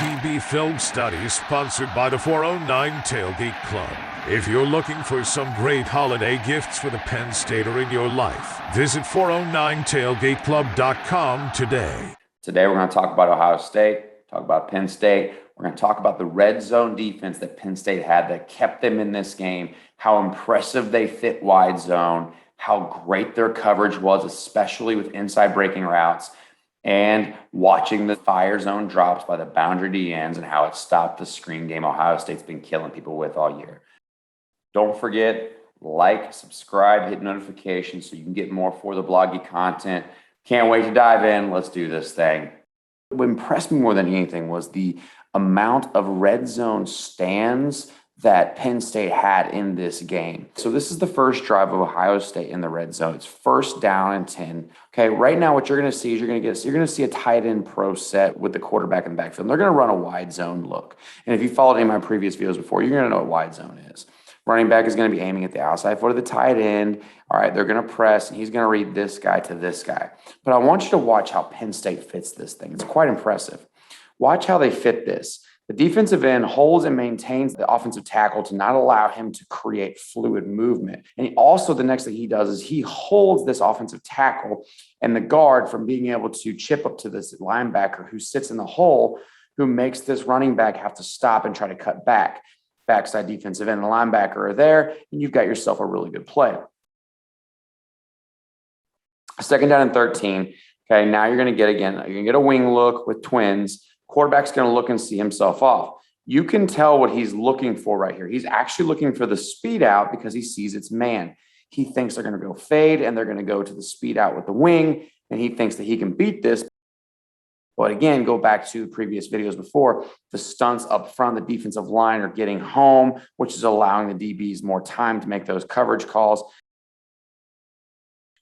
FTB Film Study, sponsored by the 409 Tailgate Club. If you're looking for some great holiday gifts for the Penn State or in your life, visit 409tailgateclub.com today. Today we're going to talk about Ohio State, talk about Penn State. We're going to talk about the red zone defense that Penn State had that kept them in this game, how impressive they fit wide zone, how great their coverage was, especially with inside breaking routes, and watching the fire zone drops by the boundary DNs and how it stopped the screen game Ohio State's been killing people with all year. Don't forget, like, subscribe, hit notifications so you can get more For the Bloggy content. Can't wait to dive in. Let's do this thing. What impressed me more than anything was the amount of red zone stands that Penn State had in this game. So this is the first drive of Ohio State in the red zone. It's first down and 10. Okay, right now what you're going to see is you're going to see a tight end pro set with the quarterback in the backfield. They're going to run a wide zone look. And if you followed any of my previous videos before, you're going to know what wide zone is. Running back is going to be aiming at the outside foot of the tight end. All right, they're going to press, and he's going to read this guy to this guy. But I want you to watch how Penn State fits this thing. It's quite impressive. Watch how they fit this. The defensive end holds and maintains the offensive tackle to not allow him to create fluid movement. And also the next thing he does is he holds this offensive tackle and the guard from being able to chip up to this linebacker who sits in the hole, who makes this running back have to stop and try to cut back. Backside defensive end and linebacker are there, and you've got yourself a really good play. Second down and 13. Okay, now you're going to get a wing look with twins. Quarterback's going to look and see himself off. You can tell what he's looking for right here. He's actually looking for the speed out because he sees it's man. He thinks they're going to go fade and they're going to go to the speed out with the wing, and he thinks that he can beat this. But again, go back to the previous videos before, the stunts up front, the defensive line are getting home, which is allowing the DBs more time to make those coverage calls.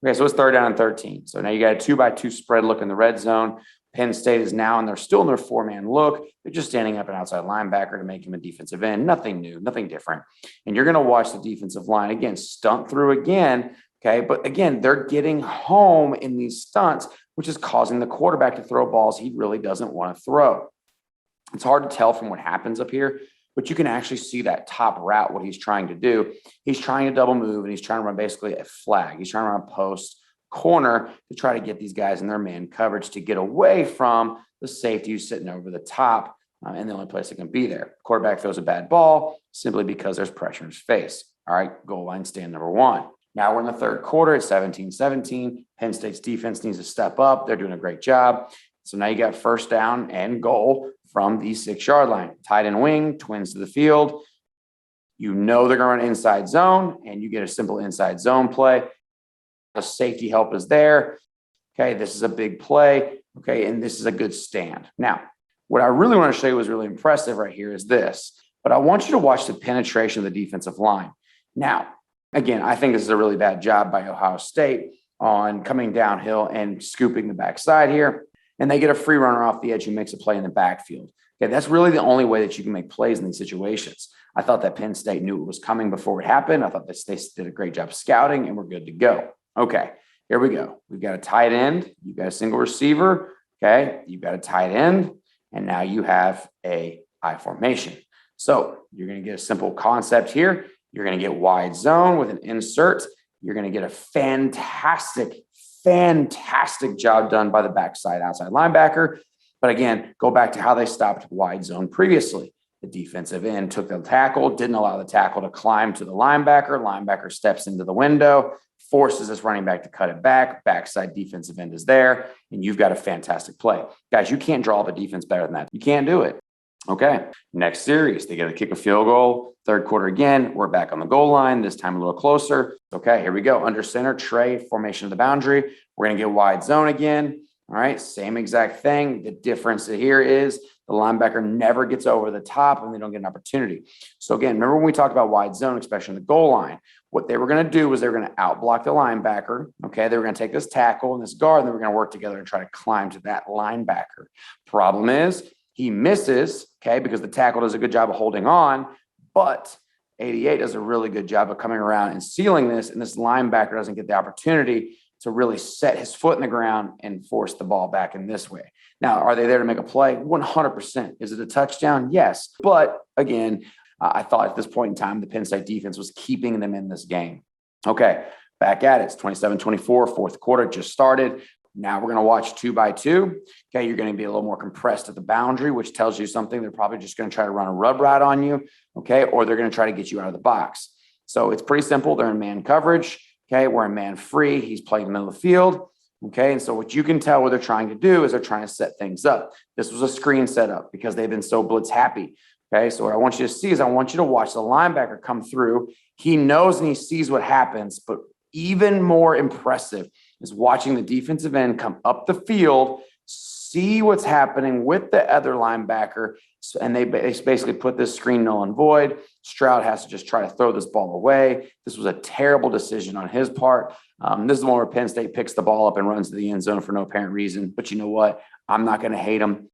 Okay, so it's third down and 13. So now you got a 2-by-2 spread look in the red zone. Penn State is now, and they're still in their four-man look. They're just standing up an outside linebacker to make him a defensive end. Nothing new, nothing different. And you're going to watch the defensive line, again, stunt through again. Okay, but again, they're getting home in these stunts, which is causing the quarterback to throw balls he really doesn't want to throw. It's hard to tell from what happens up here, but you can actually see that top route, what he's trying to do. He's trying to double move, and he's trying to run basically a flag. He's trying to run a post corner to try to get these guys in their man coverage to get away from the safety who's sitting over the top, and the only place that can be there. Quarterback throws a bad ball simply because there's pressure in his face. All right, goal line stand number one. Now we're in the third quarter. It's 17-17. Penn State's defense needs to step up. They're doing a great job. So now you got first down and goal from the 6-yard line. Tight end wing, twins to the field. You know they're going to run inside zone, and you get a simple inside zone play. The safety help is there. Okay, this is a big play. Okay, and this is a good stand. Now, what I really want to show you was really impressive right here is this. But I want you to watch the penetration of the defensive line. Now, again, I think this is a really bad job by Ohio State on coming downhill and scooping the backside here. And they get a free runner off the edge who makes a play in the backfield. Okay, that's really the only way that you can make plays in these situations. I thought that Penn State knew it was coming before it happened. I thought that they did a great job scouting, and we're good to go. Okay, here we go. We've got a tight end. You've got a single receiver. Okay, you've got a tight end. And now you have a I formation. So you're going to get a simple concept here. You're going to get wide zone with an insert. You're going to get a fantastic job done by the backside outside linebacker. But again, go back to how they stopped wide zone previously. The defensive end took the tackle, didn't allow the tackle to climb to the linebacker. Linebacker steps into the window, forces this running back to cut it back. Backside defensive end is there, and you've got a fantastic play. Guys, you can't draw up a defense better than that. You can't do it. Okay, next series, they get to kick a field goal. Third quarter again, we're back on the goal line, this time a little closer. Okay, here we go. Under center, tray, formation of the boundary. We're going to get wide zone again. All right, same exact thing. The difference here is the linebacker never gets over the top and they don't get an opportunity. So again, remember when we talked about wide zone, especially in the goal line, what they were going to do was they were going to outblock the linebacker. Okay, they were going to take this tackle and this guard, and they were going to work together and try to climb to that linebacker. Problem is, he misses, okay, because the tackle does a good job of holding on, but 88 does a really good job of coming around and sealing this, and this linebacker doesn't get the opportunity to really set his foot in the ground and force the ball back in this way. Now, are they there to make a play? 100%. Is it a touchdown? Yes. But again, I thought at this point in time, the Penn State defense was keeping them in this game. Okay, back at it. It's 27-24, fourth quarter just started. Now we're going to watch 2 by 2. Okay, you're going to be a little more compressed at the boundary, which tells you something. They're probably just going to try to run a rub route on you, okay, or they're going to try to get you out of the box. So it's pretty simple. They're in man coverage, okay, we're in man free. He's playing in the middle of the field, okay, and so what you can tell what they're trying to do is they're trying to set things up. This was a screen setup because they've been so blitz happy, okay, so what I want you to see is I want you to watch the linebacker come through. He knows and he sees what happens, but even more impressive is watching the defensive end come up the field, see what's happening with the other linebacker, and they basically put this screen null and void. Stroud has to just try to throw this ball away. This was a terrible decision on his part. This is the one where Penn State picks the ball up and runs to the end zone for no apparent reason. But you know what? I'm not going to hate him.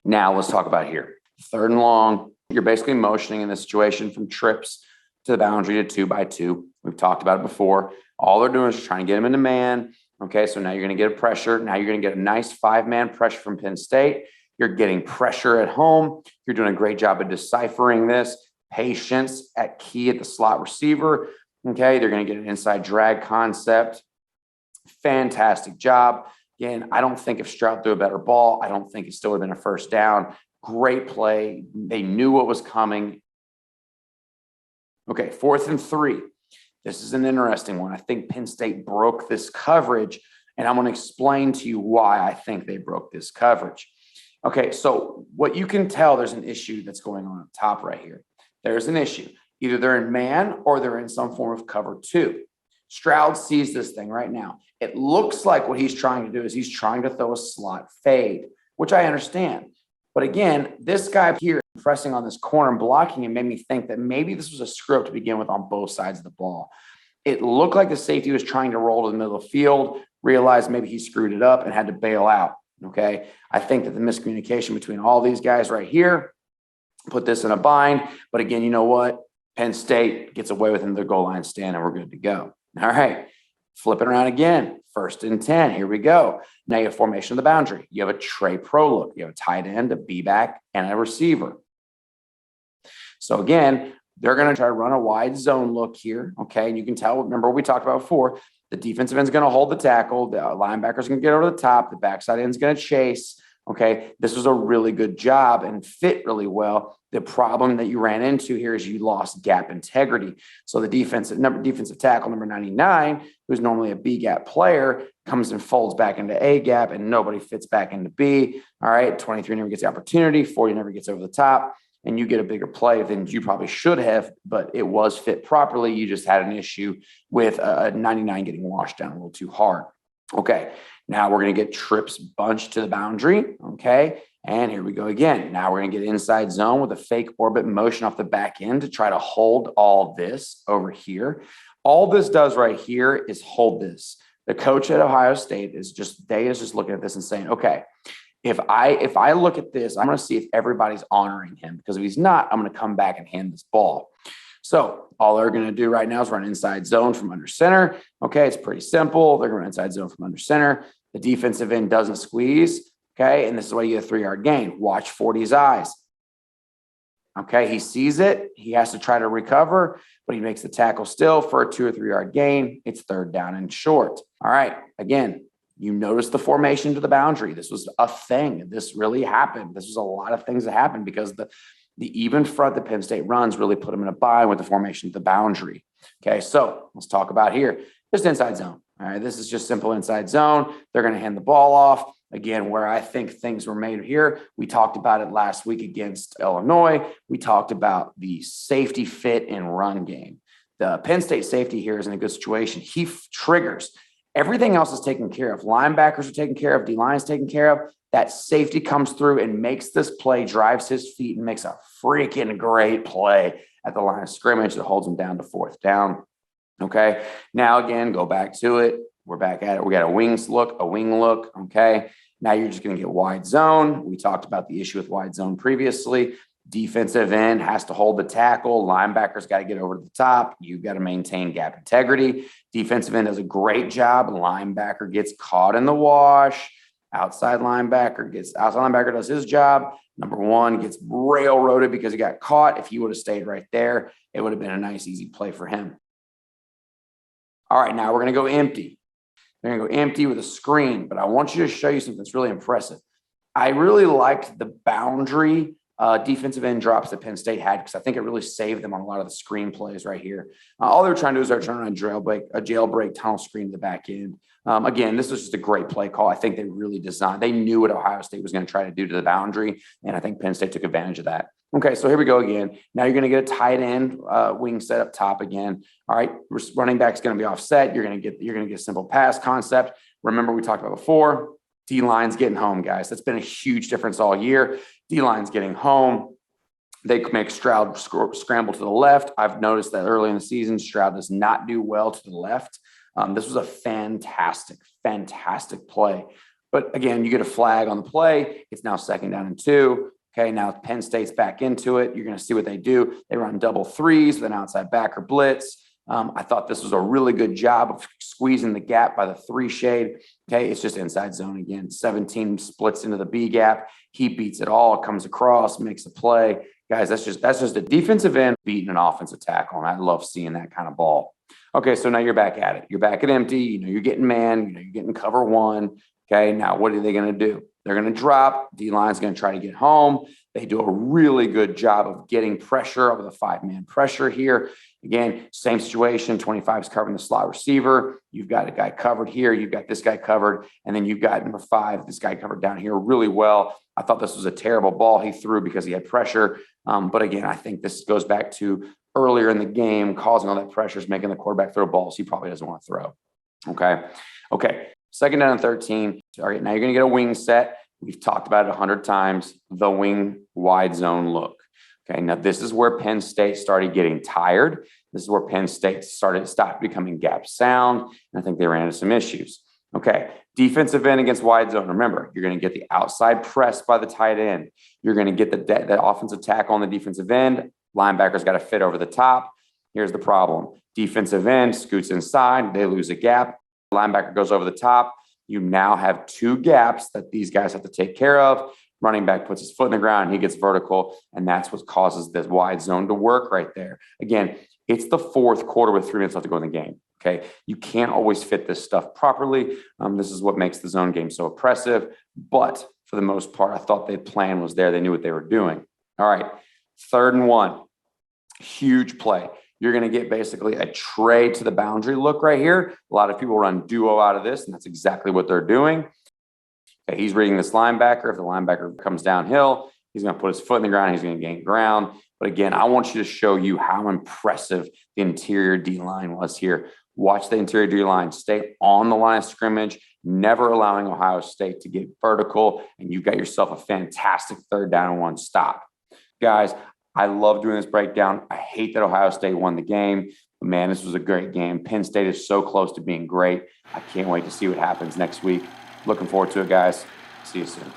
Now let's talk about here. 3rd and long. You're basically motioning in this situation from trips to the boundary to 2 by 2. We've talked about it before. All they're doing is trying to get him into man. Okay, so now you're going to get a pressure. Now you're going to get a nice 5-man pressure from Penn State. You're getting pressure at home. You're doing a great job of deciphering this. Patience at key at the slot receiver. Okay, they're going to get an inside drag concept. Fantastic job. Again, I don't think if Stroud threw a better ball, I don't think it still would have been a first down. Great play. They knew what was coming. Okay, 4th and 3. This is an interesting one. I think Penn State broke this coverage, and I'm going to explain to you why I think they broke this coverage. Okay, so what you can tell, there's an issue that's going on up top right here. There's an issue. Either they're in man or they're in some form of cover 2. Stroud sees this thing right now. It looks like what he's trying to do is he's trying to throw a slot fade, which I understand. But again, this guy here pressing on this corner and blocking him made me think that maybe this was a screw up to begin with on both sides of the ball. It looked like the safety was trying to roll to the middle of the field, realized maybe he screwed it up and had to bail out. Okay. I think that the miscommunication between all these guys right here put this in a bind. But again, you know what? Penn State gets away with their goal line stand and we're good to go. All right. Flip it around again. 1st and 10. Here we go. Now you have formation of the boundary. You have a Trey Pro look. You have a tight end, a B-back, and a receiver. So again, they're going to try to run a wide zone look here. Okay. And you can tell, remember what we talked about before, the defensive end is going to hold the tackle. The linebacker is going to get over the top. The backside end is going to chase. Okay. This was a really good job and fit really well. The problem that you ran into here is you lost gap integrity. So the defensive tackle number 99, who's normally a B gap player, comes and folds back into A gap and nobody fits back into B. All right. 23 never gets the opportunity. 40 never gets over the top. And you get a bigger play than you probably should have, but it was fit properly. You just had an issue with a 99 getting washed down a little too hard. Okay, now we're going to get trips bunched to the boundary. Okay, and here we go again. Now we're going to get inside zone with a fake orbit motion off the back end to try to hold all this over here. All this does right here is hold this. The coach at Ohio State is just looking at this and saying, okay, if I look at this, I'm going to see if everybody's honoring him, because if he's not, I'm going to come back and hand this ball. So all they're going to do right now is run inside zone from under center. Okay, it's pretty simple. They're going to run inside zone from under center. The defensive end doesn't squeeze. Okay, and this is why you get a 3-yard gain. Watch 40's eyes. Okay, he sees it. He has to try to recover, but he makes the tackle still for a 2 or 3 yard gain. It's 3rd down and short. All right, again, you notice the formation to the boundary. This was a thing. This really happened. This was a lot of things that happened because the even front that Penn State runs really put them in a bind with the formation to the boundary. Okay, so let's talk about here. Just inside zone. All right, this is just simple inside zone. They're going to hand the ball off. Again, where I think things were made here, we talked about it last week against Illinois. We talked about the safety fit in run game. The Penn State safety here is in a good situation. He triggers. Everything else is taken care of. Linebackers are taken care of. D-line is taken care of. That safety comes through and makes this play, drives his feet, and makes a freaking great play at the line of scrimmage that holds him down to 4th down. Okay. Now, again, go back to it. We're back at it. We got a wing look. Okay. Now you're just going to get wide zone. We talked about the issue with wide zone previously. Defensive end has to hold the tackle. Linebackers got to get over to the top. You've got to maintain gap integrity. Defensive end does a great job. Linebacker gets caught in the wash. Outside linebacker does his job. Number one gets railroaded because he got caught. If he would have stayed right there, it would have been a nice, easy play for him. All right, now we're going to go empty. We're going to go empty with a screen, but I want you to show you something that's really impressive. I really liked the boundary defensive end drops that Penn State had because I think it really saved them on a lot of the screen plays right here. All they were trying to do is they're trying to run a jailbreak tunnel screen to the back end. Again, this was just a great play call. I think they really they knew what Ohio State was going to try to do to the boundary, and I think Penn State took advantage of that. Okay, so here we go again. Now you're going to get a tight end wing set up top again. All right, running back's going to be offset. You're going to get a simple pass concept. Remember we talked about before, D-line's getting home, guys. That's been a huge difference all year. D-line's getting home. They make Stroud scramble to the left. I've noticed that early in the season, Stroud does not do well to the left. This was a fantastic play. But again, you get a flag on the play. It's now 2nd down and 2. Okay, now Penn State's back into it. You're going to see what they do. They run double threes with an outside backer blitz. I thought this was a really good job of squeezing the gap by the 3 shade. Okay, it's just inside zone again. 17 splits into the B gap. He beats it all, comes across, makes a play. Guys, that's just a defensive end beating an offensive tackle, and I love seeing that kind of ball. Okay, so now you're back at it. You're back at empty. You're getting man. You're getting cover 1. Okay, now what are they going to do? They're going to drop. D-line's going to try to get home. They do a really good job of getting pressure over the 5-man pressure here. Again, same situation. 25 is covering the slot receiver. You've got a guy covered here. You've got this guy covered. And then you've got number 5, this guy covered down here really well. I thought this was a terrible ball he threw because he had pressure. But again, I think this goes back to earlier in the game, causing all that pressure is making the quarterback throw balls he probably doesn't want to throw. Okay. 2nd down and 13. All right, now you're going to get a wing set. We've talked about it 100 times, the wing wide zone look. Okay, now this is where Penn State started getting tired. This is where Penn State stopped becoming gap sound, and I think they ran into some issues. Okay, defensive end against wide zone. Remember, you're going to get the outside press by the tight end. You're going to get the offensive tackle on the defensive end. Linebackers got to fit over the top. Here's the problem. Defensive end scoots inside. They lose a gap. Linebacker goes over the top. You now have 2 gaps that these guys have to take care of. Running back puts his foot in the ground. He gets vertical, and that's what causes this wide zone to work right there. Again, it's the 4th quarter with 3 minutes left to go in the game. Okay, you can't always fit this stuff properly. This is what makes the zone game so oppressive. But for the most part, I thought the plan was there. They knew what they were doing. All right, 3rd and 1. Huge play. You're going to get basically a trade to the boundary look right here. A lot of people run duo out of this, and that's exactly what they're doing. Okay, he's reading this linebacker. If the linebacker comes downhill, he's going to put his foot in the ground. He's going to gain ground. But again, I want you to show you how impressive the interior D-line was here. Watch the interior D-line stay on the line of scrimmage, never allowing Ohio State to get vertical, and you've got yourself a fantastic 3rd down and 1 stop. Guys, I love doing this breakdown. I hate that Ohio State won the game, but man, this was a great game. Penn State is so close to being great. I can't wait to see what happens next week. Looking forward to it, guys. See you soon.